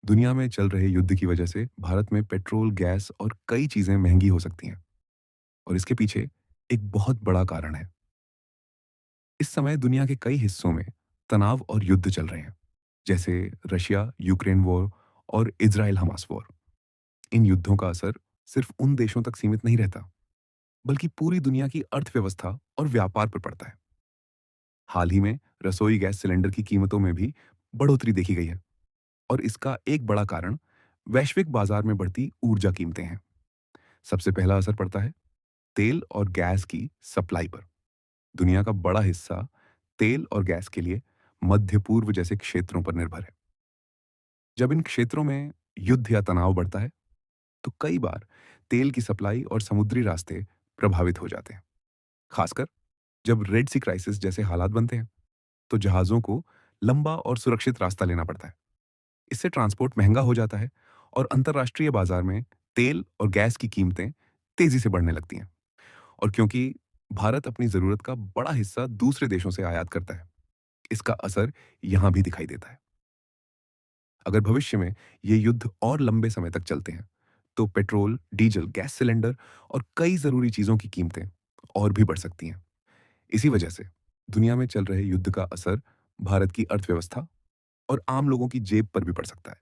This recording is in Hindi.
दुनिया में चल रहे युद्ध की वजह से भारत में पेट्रोल, गैस और कई चीजें महंगी हो सकती हैं। और इसके पीछे एक बहुत बड़ा कारण है। इस समय दुनिया के कई हिस्सों में तनाव और युद्ध चल रहे हैं, जैसे रशिया यूक्रेन वॉर और इजराइल हमास वॉर। इन युद्धों का असर सिर्फ उन देशों तक सीमित नहीं रहता, बल्कि पूरी दुनिया की अर्थव्यवस्था और व्यापार पर पड़ता है। हाल ही में रसोई गैस सिलेंडर की कीमतों में भी बढ़ोतरी देखी गई है, और इसका एक बड़ा कारण वैश्विक बाजार में बढ़ती ऊर्जा कीमतें हैं। सबसे पहला असर पड़ता है तेल और गैस की सप्लाई पर। दुनिया का बड़ा हिस्सा तेल और गैस के लिए मध्य पूर्व जैसे क्षेत्रों पर निर्भर है। जब इन क्षेत्रों में युद्ध या तनाव बढ़ता है, तो कई बार तेल की सप्लाई और समुद्री रास्ते प्रभावित हो जाते हैं। खासकर जब रेड सी क्राइसिस जैसे हालात बनते हैं, तो जहाज़ों को लंबा और सुरक्षित रास्ता लेना पड़ता है। इससे ट्रांसपोर्ट महंगा हो जाता है, और अंतर्राष्ट्रीय बाजार में तेल और गैस की कीमतें तेजी से बढ़ने लगती हैं। और क्योंकि भारत अपनी ज़रूरत का बड़ा हिस्सा दूसरे देशों से आयात करता है, इसका असर यहाँ भी दिखाई देता है। अगर भविष्य में ये युद्ध और लंबे समय तक चलते हैं, तो पेट्रोल, डीजल, गैस सिलेंडर और कई ज़रूरी चीज़ों की कीमतें और भी बढ़ सकती हैं। इसी वजह से दुनिया में चल रहे युद्ध का असर भारत की अर्थव्यवस्था और आम लोगों की जेब पर भी पड़ सकता है।